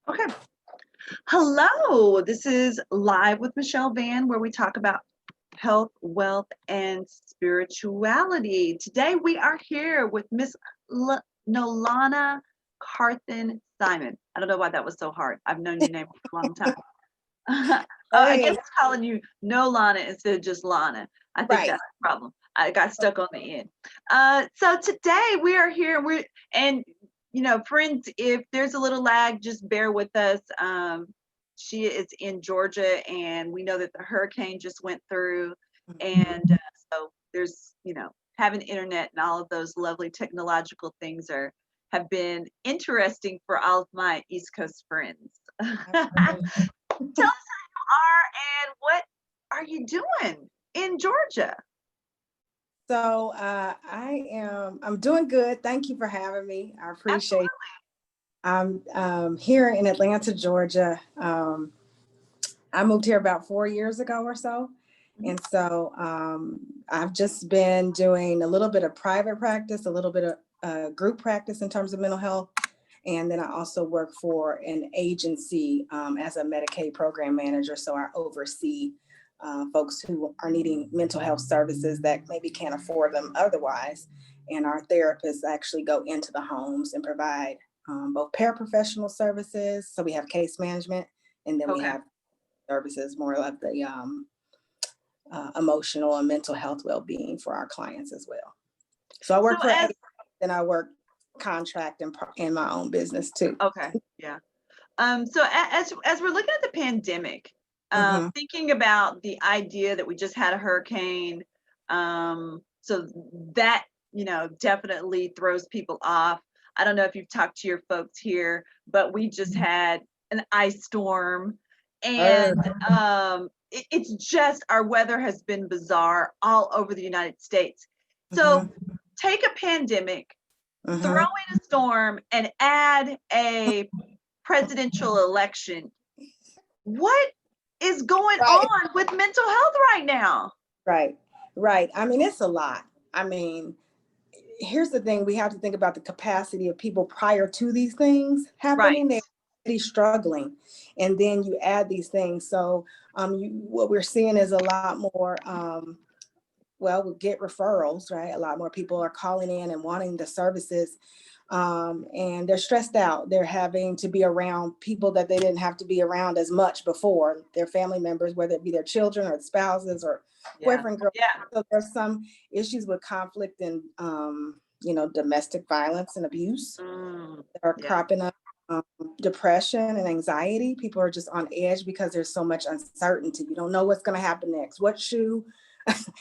Okay. Hello. This is Live with Michelle Van, where we talk about health, wealth, and spirituality. Today we are here with Miss Nolanna Carthen-Simon. I don't know why that was so hard. I've known your name for a long time. I guess Hey, it's calling you Nolana instead of just Lana. I think right. that's the problem. I got stuck on the end. So today we are here. And friends, if there's a little lag, just bear with us. She is in Georgia, and we know that the hurricane just went through, and so there's having internet and all of those lovely technological things have been interesting for all of my East Coast friends. Tell us are and what are you doing in Georgia? I'm doing good. Thank you for having me. I appreciate it. Absolutely. I'm here in Atlanta, Georgia. I moved here about 4 years ago or so. Mhm. And so I've just been doing a little bit of private practice, a little bit of group practice in terms of mental health. And then I also work for an agency as a Medicaid program manager. So I oversee folks who are needing mental health services that maybe can't afford them otherwise. And our therapists actually go into the homes and provide both paraprofessional services. So we have case management, and then we Okay. have services more like the emotional and mental health well-being for our clients as well. So I So work for as then I work contract and in my own business too. okay, yeah. As we're looking at the pandemic, Mm-hmm. thinking about the idea that we just had a hurricane, so that definitely throws people off. I don't know if you've talked to your folks here, but we just had an ice storm, and it's just our weather has been bizarre all over the United States. So Mm-hmm. take a pandemic, throw Mm-hmm. in a storm, and add a presidential election. What is going Right, on with mental health right now? right, right. I mean, it's a lot. I mean, here's the thing: we have to think about the capacity of people prior to these things Right. happening. They're already struggling, and then you add these things. So, what we're seeing is a lot more. Well, we get referrals, right? A lot more people are calling in and wanting the services, and they're stressed out. They're having to be around people that they didn't have to be around as much before, their family members, whether it be their children or spouses or Yeah. boyfriend, girl. Yeah. So there's some issues with conflict and, domestic violence and abuse that are Yeah. cropping up. Um, Depression and anxiety. People are just on edge because there's so much uncertainty. You don't know what's going to happen next. What shoe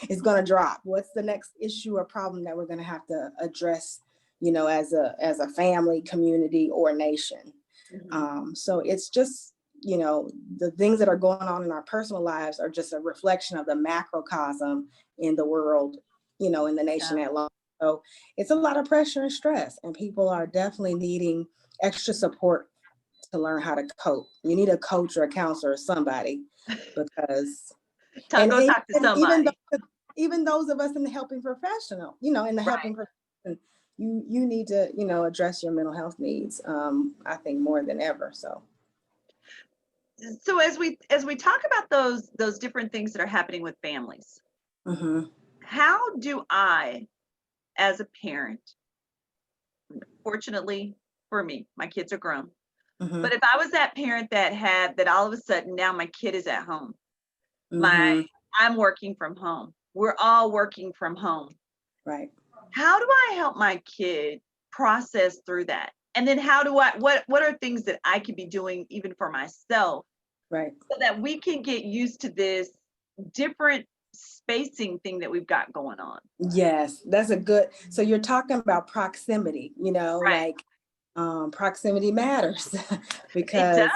is going to drop? What's the next issue or problem that we're going to have to address, as a family, community, or nation? Mhm. So it's just, the things that are going on in our personal lives are just a reflection of the macrocosm in the world, in the nation Yeah. at large. So it's a lot of pressure and stress, and people are definitely needing extra support to learn how to cope. You need a coach or a counselor or somebody, because and, Go talk to and somebody. even those of us in the helping professional, in the Right. helping profession, you need to address your mental health needs. I think more than ever. So. So as we talk about those different things that are happening with families, Mm-hmm. how do I, as a parent, fortunately for me, my kids are grown. Mm-hmm. But if I was that parent that all of a sudden now my kid is at home, my Mm-hmm. I'm working from home. We're all working from home. Right. How do I help my kid process through that? And then how do I what are things that I could be doing even for myself Right. so that we can get used to this different spacing thing that we've got going on? Yes, that's a good. So you're talking about proximity, Right. proximity matters It because, does.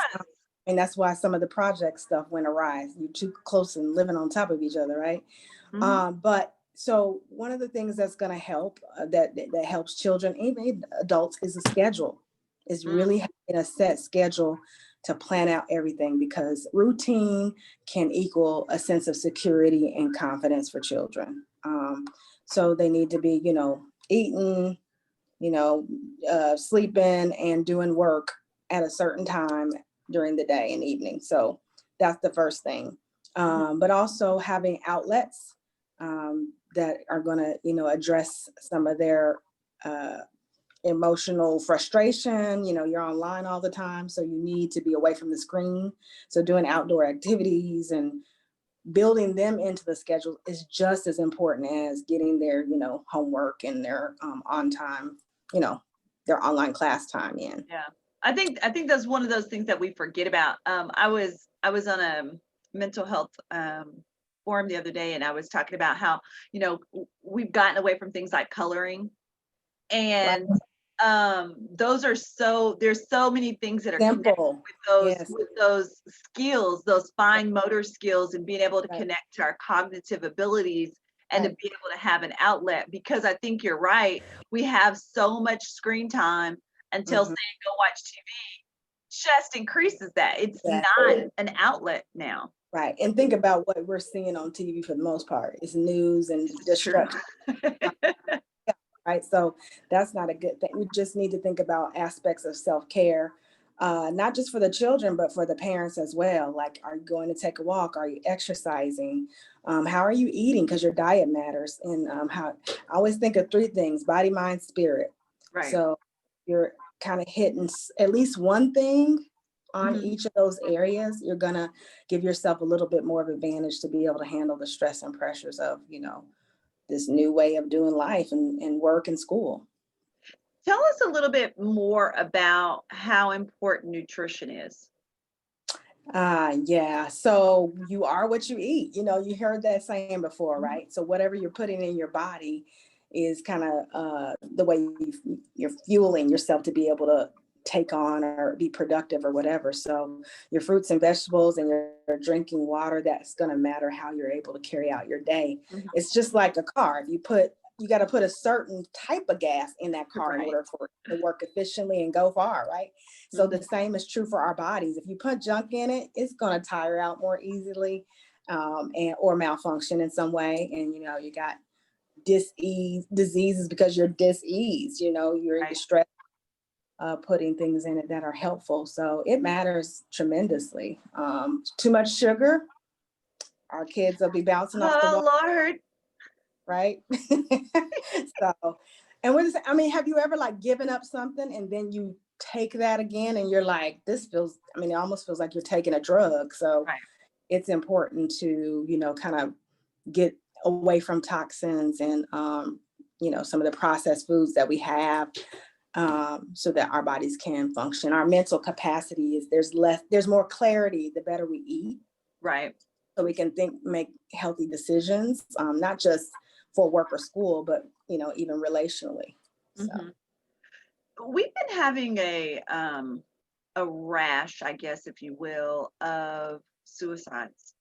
and that's why some of the project stuff went awry. You're too close and living on top of each other, right? Mhm. But so one of the things that's going to help that helps children, even adults, is a schedule. Is Mm. really having a set schedule to plan out everything, because routine can equal a sense of security and confidence for children. So they need to be, eating, sleeping and doing work at a certain time during the day and evening. So that's the first thing. But also having outlets that are going to, address some of their emotional frustration. You're online all the time, so you need to be away from the screen. So doing outdoor activities and building them into the schedule is just as important as getting their, homework and their on time, their online class time in. Yeah. I think that's one of those things that we forget about. I was on a mental health forum the other day, and I was talking about how, we've gotten away from things like coloring, and there's so many things that are connected Simple. with those skills, those fine motor skills, and being able to connect to our cognitive abilities, and to be able to have an outlet. Because I think you're right, we have so much screen time until saying go watch TV just increases that. It's not an outlet now. Right. And think about what we're seeing on TV for the most part. It's news and destruction. Right. So that's not a good thing. We just need to think about aspects of self-care, not just for the children, but for the parents as well. Like, are you going to take a walk? Are you exercising? How are you eating? Because your diet matters. And how I always think of three things: body, mind, spirit. Right. So you're kind of hitting at least one thing on each of those areas. You're going to give yourself a little bit more of advantage to be able to handle the stress and pressures of, this new way of doing life and work and school. Tell us a little bit more about how important nutrition is. Yeah. So you are what you eat. You heard that saying before, right? So whatever you're putting in your body is kind of the way you're fueling yourself to be able to take on or be productive or whatever. So your fruits and vegetables and your drinking water, that's going to matter how you're able to carry out your day. It's just like a car. If you got to put a certain type of gas in that car in order for it to work efficiently and go far, right? So the same is true for our bodies. If you put junk in it, it's going to tire out more easily or malfunction in some way. And, you got diseases because you're diseased, you're distressed. Putting things in it that are helpful. So it matters tremendously. Too much sugar, our kids will be bouncing off the wall. Oh, Lord. Right? So, and have you ever given up something and then you take that again and you're like, it almost feels like you're taking a drug. So it's important to, kind of get away from toxins and, some of the processed foods that we have. So that our bodies can function. Our mental capacity there's more clarity the better we eat. Right. So we can make healthy decisions, not just for work or school, but, even relationally. So. We've been having a rash, I guess, if you will, of suicides.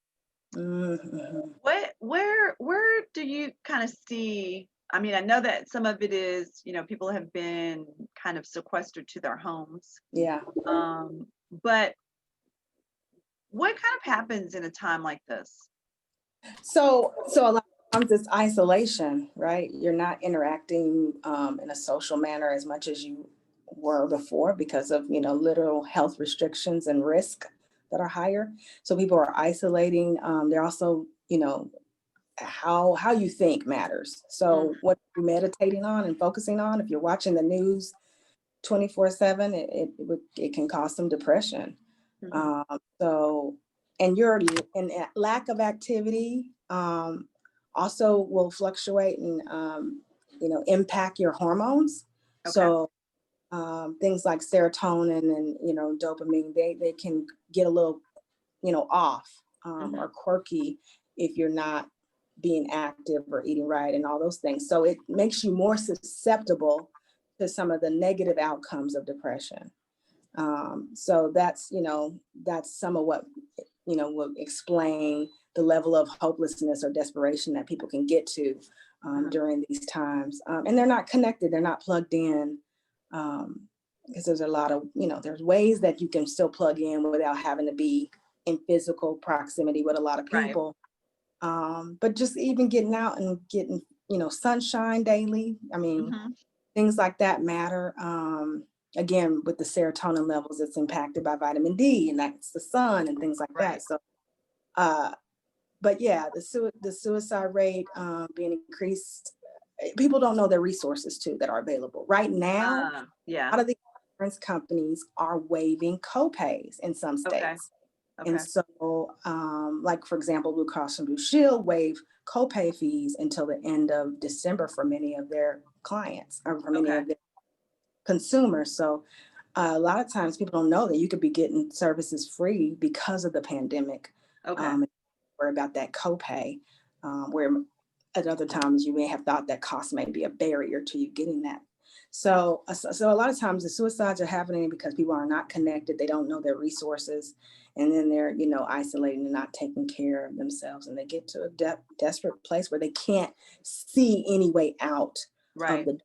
Where do you kind of see? I mean, I know that some of it is, people have been kind of sequestered to their homes. Yeah. But what kind of happens in a time like this? So a lot of times it's isolation, right? You're not interacting in a social manner as much as you were before because of, literal health restrictions and risk that are higher. So people are isolating. They're also, how you think matters. So what you're meditating on and focusing on, if you're watching the news 24/7, it can cause some depression. And lack of activity also will fluctuate and impact your hormones. So things like serotonin and dopamine, they can get a little off or quirky if you're not being active or eating right and all those things. So it makes you more susceptible to some of the negative outcomes of depression. So that's some of what, will explain the level of hopelessness or desperation that people can get to during these times. And they're not connected, they're not plugged in, because there's a lot of, there's ways that you can still plug in without having to be in physical proximity with a lot of people. But just even getting out and getting, sunshine daily. I mean, things like that matter. again, with the serotonin levels, it's impacted by vitamin D, and that's the sun and things like Right. that. So, but yeah, the suicide rate being increased, people don't know the resources too that are available right now. Yeah. A lot of the insurance companies are waiving copays in some Okay. states. And Okay. so, like for example, Blue Cross and Blue Shield waive copay fees until the end of December for many of their clients or for many Okay. of their consumers. So, a lot of times people don't know that you could be getting services free because of the pandemic. Okay. Worry about that copay, where at other times you may have thought that cost may be a barrier to you getting that. So a lot of times the suicides are happening because people are not connected. They don't know their resources, and then they're isolating and not taking care of themselves, and they get to a desperate place where they can't see any way out of Right. the.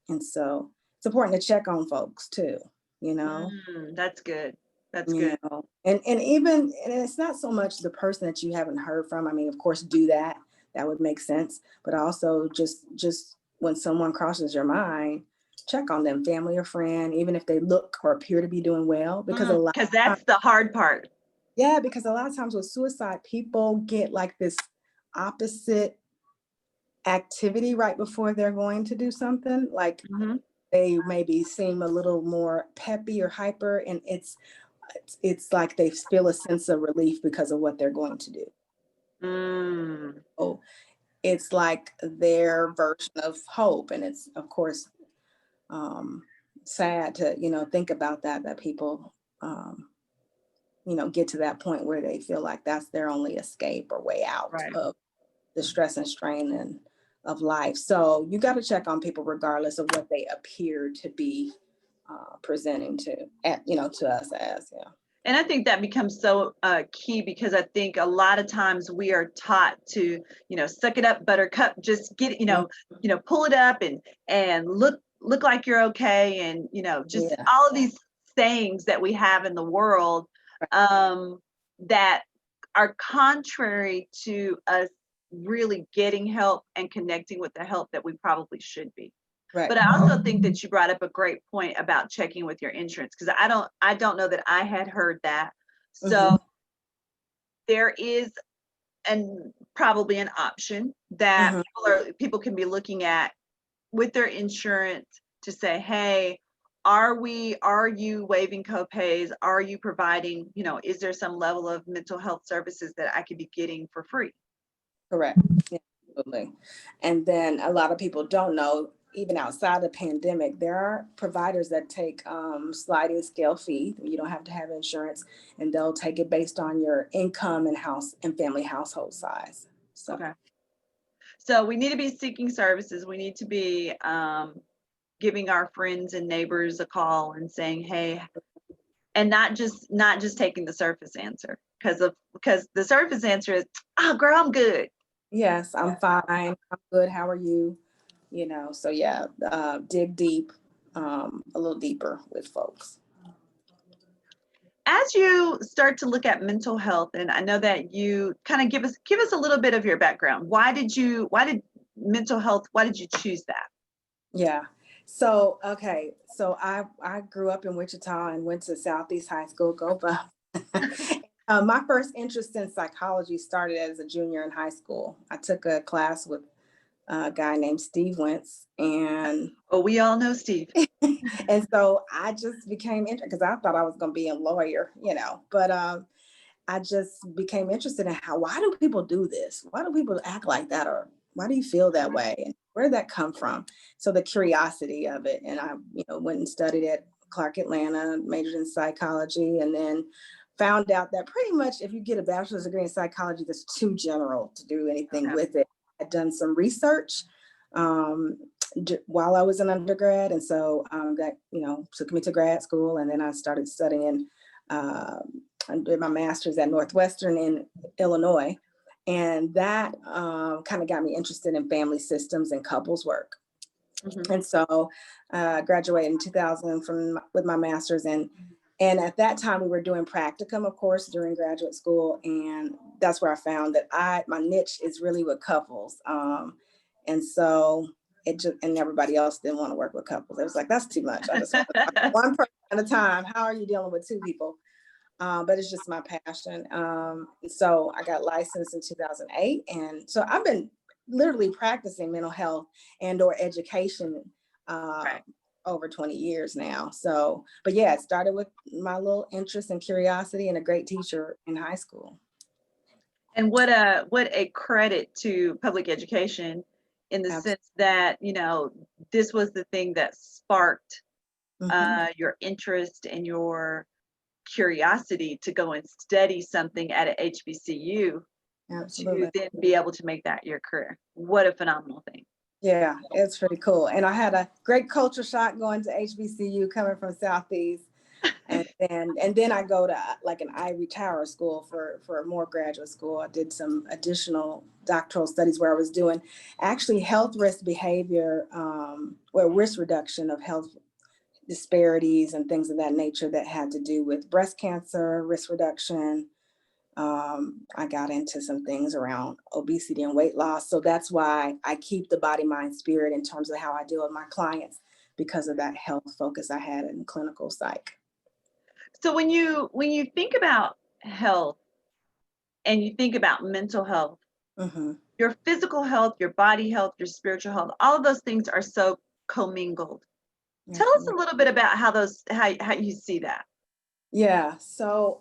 And so it's important to check on folks too. You know. That's good. That's You good. know, and even and it's not so much the person that you haven't heard from. I mean, of course, do that. That would make sense. But also just when someone crosses your mind, check on them, family or friend, even if they look or appear to be doing well. Because a lot Because of times, that's the hard part. yeah, because a lot of times with suicide, people get like this opposite activity right before they're going to do something. Like Hmm. they maybe seem a little more peppy or hyper, and it's like they feel a sense of relief because of what they're going to do. Mm. Oh, it's like their version of hope, and it's of course um, sad to think about that people um, get to that point where they feel like that's their only escape or way out Right. of the stress and strain of life. So you got to check on people regardless of what they appear to be presenting to us as. Yeah. And I think that becomes so key, because I think a lot of times we are taught to, suck it up, buttercup, just get, pull it up and look like you're okay, and just Yeah. all of these sayings that we have in the world, that are contrary to us really getting help and connecting with the help that we probably should be. Right. But I also think that you brought up a great point about checking with your insurance, because I don't know that I had heard that. Mm-hmm. So there is and probably an option that Mm-hmm. people can be looking at with their insurance to say, hey, are you waiving copays? Are you providing, is there some level of mental health services that I could be getting for free? Correct. Yeah, absolutely. And then a lot of people don't know, even outside the pandemic, there are providers that take sliding scale fee. You don't have to have insurance, and they'll take it based on your income and house and family household size. So Okay. So we need to be seeking services. We need to be giving our friends and neighbors a call and saying, hey, and not just taking the surface answer, because the surface answer is, oh girl, I'm good. yes, I'm fine. I'm good. How are you? So yeah, dig deep, a little deeper with folks. As you start to look at mental health, and I know that you kind of give us a little bit of your background. Why did mental health, why did you choose that? Yeah. So, okay. So I grew up in Wichita and went to Southeast High School, go Buffs. My first interest in psychology started as a junior in high school. I took a class with a guy named Steve Wentz, and Oh, we all know Steve. and so I just became interested because I thought I was going to be a lawyer, but I just became interested in why do people do this? Why do people act like that? Or why do you feel that way? And where did that come from? So the curiosity of it. And I, went and studied at Clark Atlanta, majored in psychology, and then found out that pretty much if you get a bachelor's degree in psychology, that's too general to do anything Okay. with it. I'd done some research um, while I was an undergrad. And so that, took me to grad school. And then I started studying I did my master's at Northwestern in Illinois. And that kind of got me interested in family systems and couples work. Mhm. And so graduated in 2000 with my master's. And at that time we were doing practicum, of course, during graduate school. And that's where I found that my niche is really with couples. And so it just, and everybody else didn't want to work with couples. It was like, that's too much. I just want to talk to one person at a time. How are you dealing with two people? But it's just my passion. So I got licensed in 2008. And so I've been literally practicing mental health and or education Right. over 20 years now. So, but yeah, it started with my little interest and curiosity and a great teacher in high school. And what a credit to public education in the Absolutely. sense that, this was the thing that sparked Mhm. your interest and your curiosity to go and study something at a HBCU to Absolutely. then be able to make that your career. What a phenomenal thing. Yeah, it's pretty cool. And I had a great culture shock going to HBCU coming from Southeast. And then I go to like an ivory tower school for more graduate school. I did some additional doctoral studies where I was doing actually health risk behavior, or risk reduction of health disparities and things of that nature that had to do with breast cancer risk reduction. I got into some things around obesity and weight loss. So that's why I keep the body, mind, spirit in terms of how I deal with my clients, because of that health focus I had in clinical psych. So when you think about health and you think about mental health, Mm-hmm. your physical health, your body health, your spiritual health, all of those things are so commingled. Tell us a Absolutely. little bit about how you see that. Yeah. So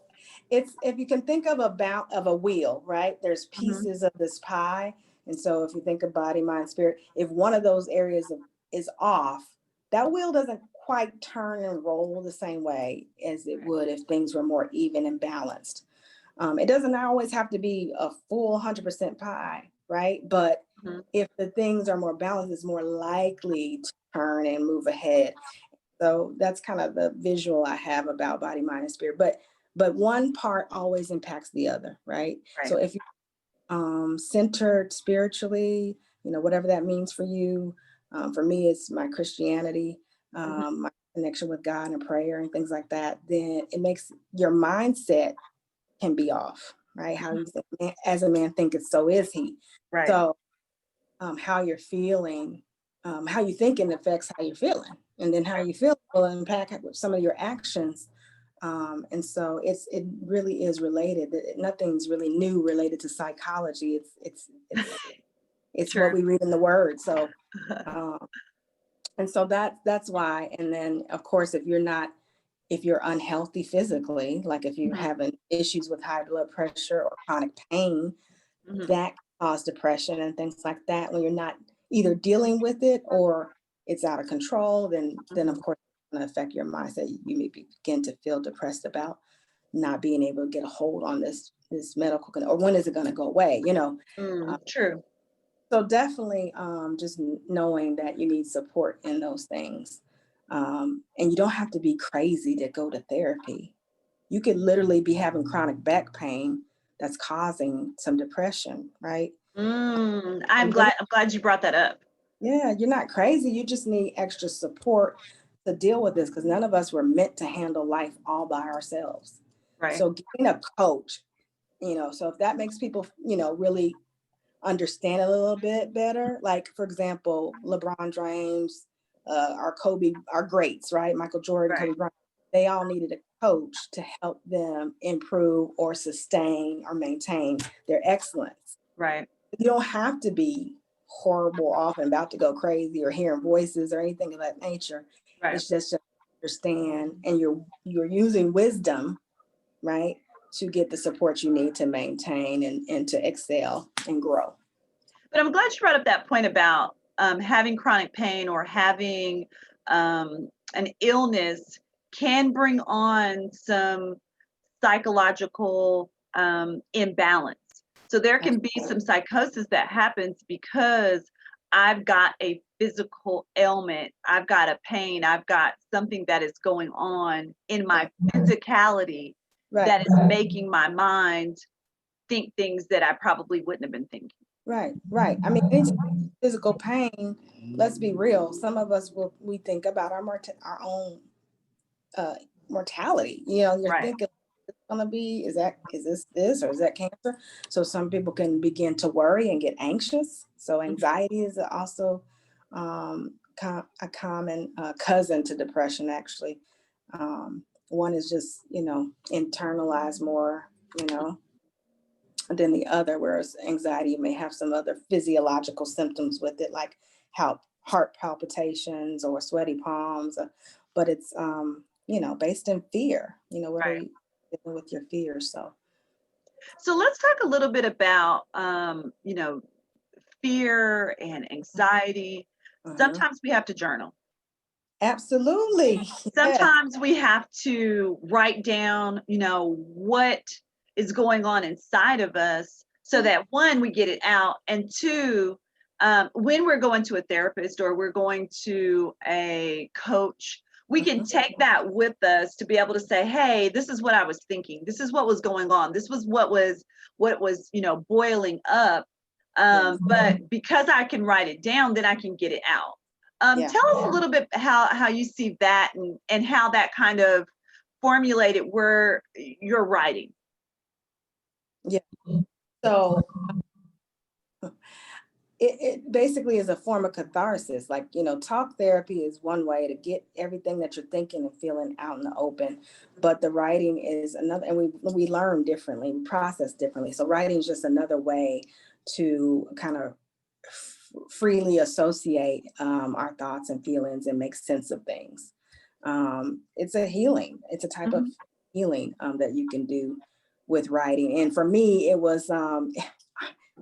it's, if you can think of a wheel, right? There's Hmm. pieces of this pie. And so if you think of body, mind, spirit, if one of those areas is off, that wheel doesn't quite turn and roll the same way as it would if things were more even and balanced. It doesn't always have to be a full 100% pie, right? But Hmm. if the things are more balanced, it's more likely to turn and move ahead. So that's kind of the visual I have about body, mind, and spirit. But one part always impacts the other, right? Right. So if you're centered spiritually, whatever that means for you. For me, it's my Christianity, Hmm. my connection with God and prayer and things like that. Then it makes your mindset can be off, right? How you think, as a man thinketh, so is he. Right. So how you're feeling, how you thinking affects how you're feeling, and then how you feel will impact some of your actions. And so it really is related. Nothing's really new related to psychology. It's what True. we read in the Word. So um, and so that's why. And then of course, if you're unhealthy physically, like if you're Hmm. having issues with high blood pressure or chronic pain, Hmm. that can cause depression and things like that. When you're not either dealing with it or it's out of control, then Hmm. of course it's going to affect your mindset. You may begin to feel depressed about not being able to get a hold on this medical or when is it going to go away, True. so definitely just knowing that you need support in those things. And you don't have to be crazy to go to therapy. You could literally be having chronic back pain that's causing some depression, right? I'm And glad you brought that up. yeah, you're not crazy. You just need extra support to deal with this, because none of us were meant to handle life all by ourselves. Right. So getting a coach, so if that makes people, really understand a little bit better. Like, for example, LeBron James, our greats, right? Michael Jordan, Right. Kobe Bryant, they all needed a coach to help them improve or sustain or maintain their excellence. Right. You don't have to be horrible off and about to go crazy or hearing voices or anything of that nature. Right. It's just to understand, and you're using wisdom, right, to get the support you need to maintain and to excel and grow. But I'm glad you brought up that point about having chronic pain or having an illness can bring on some psychological imbalance. So there can be some psychosis that happens because I've got a physical ailment, I've got a pain, I've got something that is going on in my physicality Right. that is making my mind think things that I probably wouldn't have been thinking. Right. I mean, anytime physical pain, let's be real. Some of us we think about our own uh, mortality. You're Right. thinking it's gonna be, is this or is that cancer? So some people can begin to worry and get anxious. So Mhm. anxiety is also a common cousin to depression, actually. One is just, internalized more, than the other, whereas anxiety may have some other physiological symptoms with it, like heart palpitations or sweaty palms, but it's, based in fear. What are Right. you doing with your fears? So let's talk a little bit about, fear and anxiety. Uh-huh. Sometimes we have to journal. Absolutely. Yes. Sometimes we have to write down, what is going on inside of us so that one, we get it out, and two, when we're going to a therapist or we're going to a coach, we can Mhm. take that with us to be able to say, hey, this is what I was thinking. This is what was going on. This was what was, boiling up. Yes. But because I can write it down, then I can get it out. Yeah. Tell us a little bit how you see that and how that kind of formulated where you're writing. Yeah. So it basically is a form of catharsis. Like, talk therapy is one way to get everything that you're thinking and feeling out in the open. But the writing is another, and we learn differently, we process differently. So writing is just another way to kind of freely associate our thoughts and feelings and make sense of things. It's a healing. It's a type of Mhm. healing that you can do with writing. And for me, it was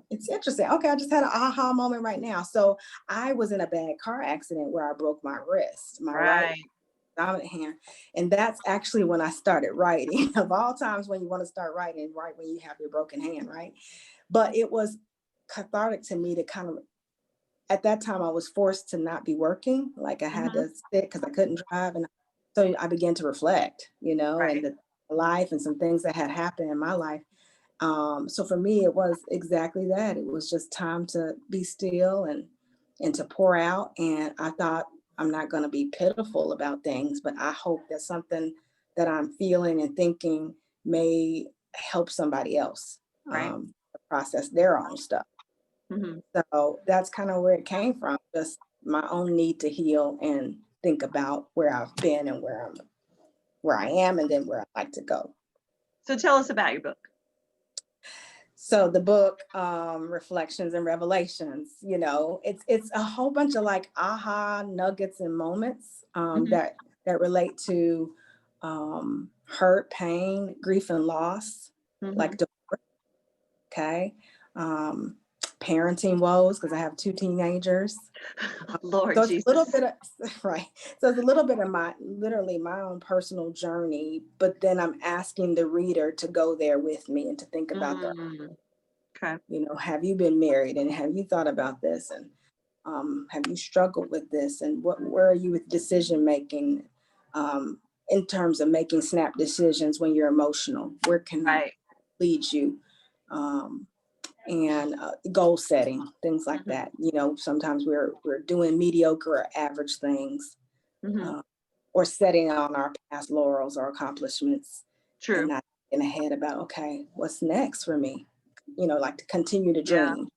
it's interesting. Okay, I just had an aha moment right now. So I was in a bad car accident where I broke my wrist, my right Right, dominant hand. And that's actually when I started writing. Of all times when you want to start writing, right when you have your broken hand, right? But it was cathartic to me to kind of, at that time I was forced to not be working. Like I had mhm, to sit because I couldn't drive. And so I began to reflect, and right, the life and some things that had happened in my life. So for me, it was exactly that. It was just time to be still and to pour out. And I thought, I'm not going to be pitiful about things, but I hope that something that I'm feeling and thinking may help somebody else right, process their own stuff. mhm. So that's kind of where it came from, just my own need to heal and think about where I've been and where I am, and then where I'd like to go. So tell us about your book. So the book, Reflections and Revelations, it's a whole bunch of like aha nuggets and moments Mhm, that relate to hurt, pain, grief, and loss, like mhm. okay, um, parenting woes because I have two teenagers. Lord So it's a little Jesus. bit of right. So it's a little bit of literally my own personal journey, but then I'm asking the reader to go there with me and to think about their, Mm, okay, have you been married and have you thought about this, and have you struggled with this, and where are you with decision making, in terms of making snap decisions when you're emotional? Where can I right. lead you? And goal setting, things like Mhm, that. Sometimes we're doing mediocre or average things, mhm. uh, or setting on our past laurels or accomplishments, and True. not getting ahead about, okay, what's next for me? Like to continue to Yeah. dream,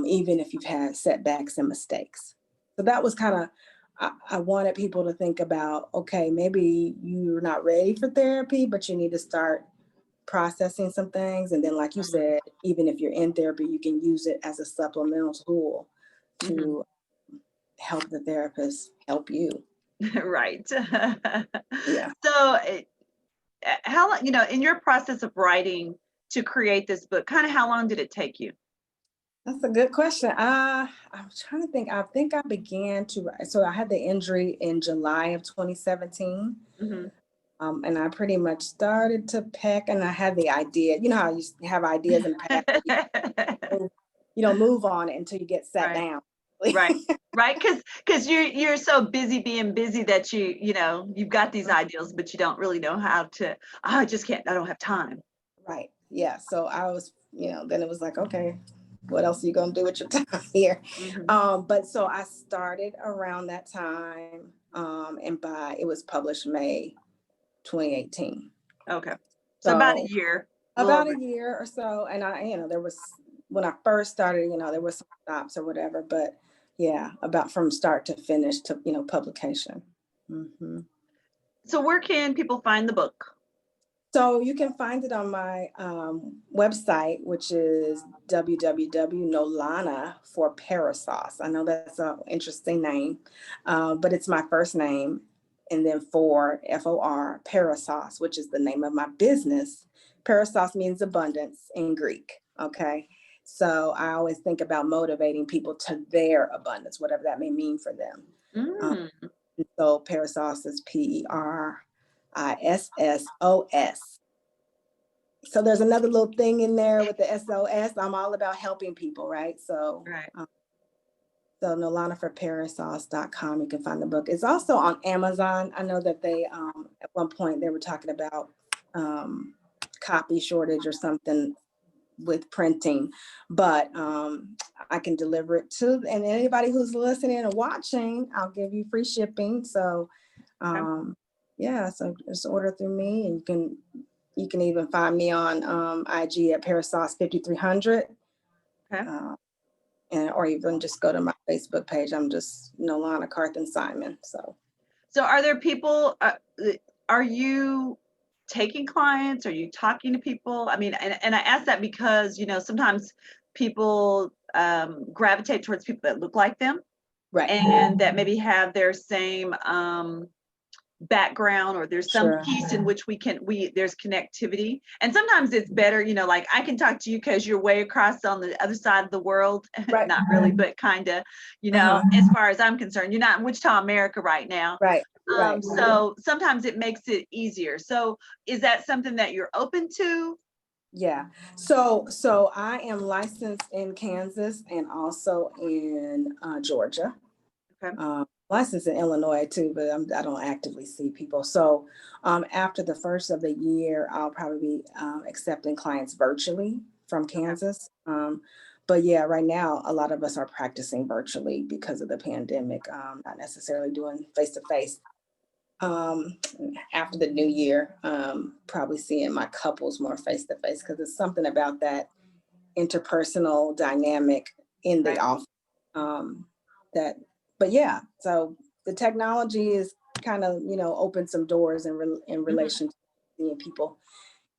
even if you've had setbacks and mistakes. So that was kind of, I wanted people to think about, okay, maybe you're not ready for therapy, but you need to start processing some things. And then, like you Mhm, said, even if you're in therapy, you can use it as a supplemental tool mhm. to help the therapist help you. Right. Yeah, So, how long, in your process of writing to create this book, kind of how long did it take you? that's a good question. I'm trying to think. I think I began to, so I had the injury in July of 2017. Mhm. And I pretty much started to peck, and I had the idea. You know how you have ideas and pack, you don't move on it until you get sat Right. down. Right. Right. Because you're so busy being busy that you've got these ideals, but you don't really know how to. Oh, I just can't. I don't have time. Right. Yeah. So I was, then it was like, okay, what else are you gonna do with your time here? Hmm. But so I started around that time, and it was published May 2018. Okay. So about a So year, a little about over. a year or so, and there was, when I first started, there was some stops or whatever, but Yeah, about from start to finish to, publication. Hmm. So where can people find the book? So you can find it on my website, which is www.nolanna for Parasauce. I know that's an interesting name, but it's my first name, and then for FOR Parasauce, which is the name of my business. Parasauce means abundance in Greek. Okay. So I always think about motivating people to their abundance, whatever that may mean for them. Mm, So Parasauce is PERISSOS. So there's another little thing in there with the SOS. I'm all about helping people, right? So, right. so nolannaforparasauce.com, you can find the book. It's also on Amazon. I know that they, at one point they were talking about copy shortage or something with printing, but I can deliver it to, and anybody who's listening and watching, I'll give you free shipping. So, yeah, so just order through me, and you can even find me on IG at Parasauce 5300. Okay. Or even just go to my Facebook page. I'm just Nolanna Carthen-Simon. So are there people, are you taking clients? Are you talking to people? I mean, and I ask that because, sometimes people gravitate towards people that look like them right. and that maybe have their same background, or there's some Sure. piece in which there's connectivity. And sometimes it's better, like I can talk to you because you're way across on the other side of the world. Right. Not really, but kind of, as far as I'm concerned, you're not in Wichita, America right now. Right. Right. So sometimes it makes it easier. So is that something that you're open to? Yeah. So I am licensed in Kansas and also in Georgia. Okay. Licensed in Illinois too, but I don't actively see people. So after the first of the year, I'll probably be accepting clients virtually from Kansas. But yeah, right now, a lot of us are practicing virtually because of the pandemic, not necessarily doing face-to-face. After the new year, probably seeing my couples more face-to-face, because it's something about that interpersonal dynamic in the office but yeah, so the technology is kind of, opened some doors in relation to seeing people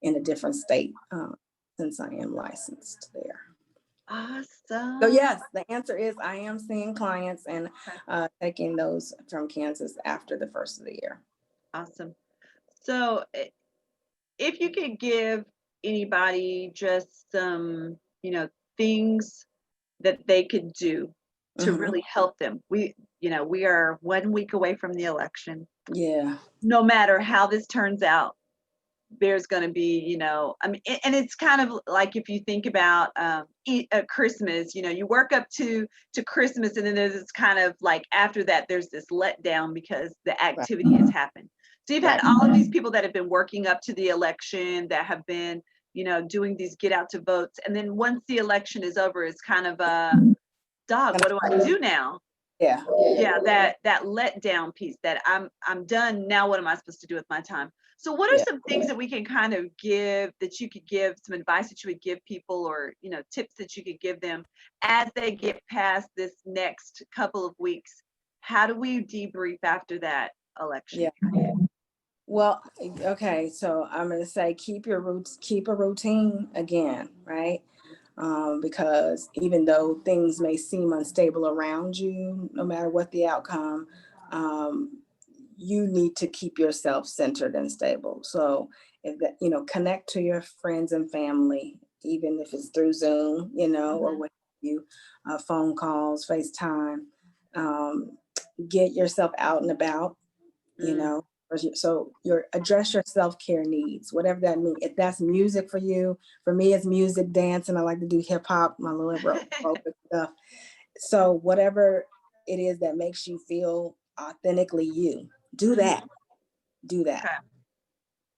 in a different state, since I am licensed there. Awesome. So yes, the answer is I am seeing clients and taking those from Kansas after the first of the year. Awesome. So if you could give anybody just some, things that they could do to really help them. We are 1 week away from the election. Yeah. No matter how this turns out, there's going to be, I mean, and it's kind of like if you think about Christmas, you work up to Christmas, and then there's this kind of like after that, there's this letdown because the activity has happened. So you've had all of these people that have been working up to the election, that have been, doing these get out to votes, and then once the election is over, it's kind of dog, what do I do now? Yeah. That letdown piece, that I'm done now, what am I supposed to do with my time? So what are some things that we can kind of give, that you could give, some advice that you would give people, or tips that you could give them as they get past this next couple of weeks? How do we debrief after that election period? Well, okay, so I'm going to say keep a routine again, right? Because even though things may seem unstable around you, no matter what the outcome, you need to keep yourself centered and stable. So if that, connect to your friends and family, even if it's through Zoom, or what you, phone calls, FaceTime, get yourself out and about, so address your self-care needs, whatever that means. If that's music for you, for me, it's music, dance, and I like to do hip hop, my little aerobic stuff. So whatever it is that makes you feel authentically you, do that. Okay.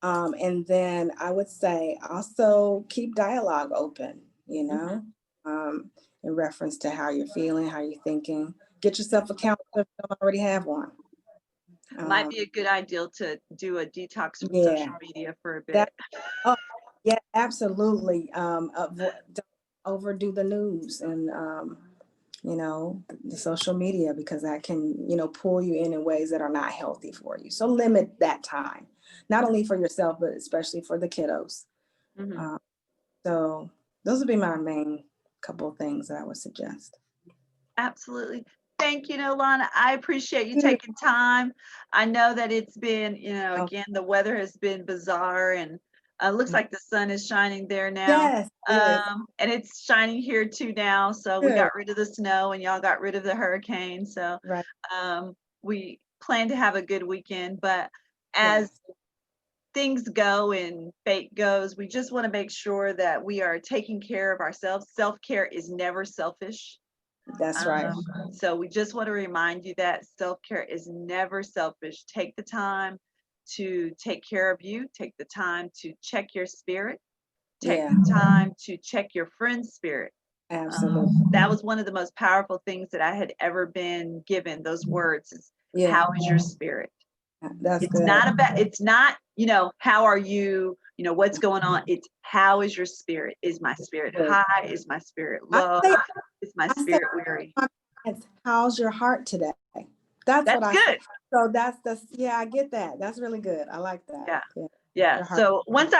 And then I would say also keep dialogue open, in reference to how you're feeling, how you're thinking. Get yourself a counselor if you don't already have one. Might be a good idea to do a detox from Yeah. social media for a bit. Yeah, absolutely. Don't overdo the news, and you know, the social media, because that can, you know, pull you in ways that are not healthy for you. So limit that time, not only for yourself, but especially for the kiddos. Mhm. So those would be my main couple of things that I would suggest. Absolutely. Thank you, Nolanna. I appreciate you Yeah. taking time. I know that it's been, Oh, again, the weather has been bizarre, and looks like the sun is shining there now. yes, it is. And it's shining here too now. So we Good. got rid of the snow and y'all got rid of the hurricane. So Right. we plan to have a good weekend. But as Yes. things go and fate goes, we just want to make sure that we are taking care of ourselves. Self-care is never selfish. That's right. So we just want to remind you that self-care is never selfish. Take the time to take care of you. Take the time to check your spirit. Take Yeah, the time to check your friend's spirit. absolutely. That was one of the most powerful things that I had ever been given. Those words is, Yeah, how is your spirit? that's It's good. not about, it's not, how are you, what's going on? It's how is your spirit? Is my spirit Good. high? Is my spirit I low? say, Is my I say, spirit weary? how's your heart today? That's what That's I say. good. So yeah, I get that. That's really good. I like that. Yeah. Yeah, Yeah. your heart. So once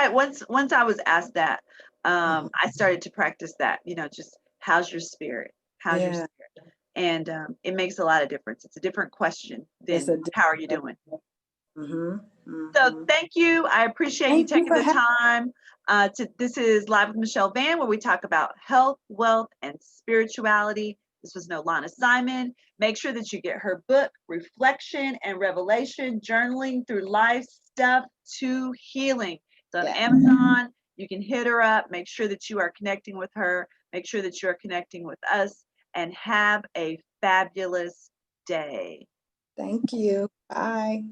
I was asked that, Mhm. I started to practice that, just how's your spirit? How's your Yeah, spirit? And it makes a lot of difference. It's a different question it's than a how are you doing? mm-hmm, So mm-hmm. thank you. I appreciate you Thank you taking for the having time. This is Live with Michelle Van, where we talk about health, wealth, and spirituality. This was Nolanna Simon. Make sure that you get her book, Reflection and Revelation, Journaling Through Life Stuff to Healing. It's on yeah. Amazon. You can hit her up. Make sure that you are connecting with her. Make sure that you are connecting with us, and have a fabulous day. Thank you. Bye.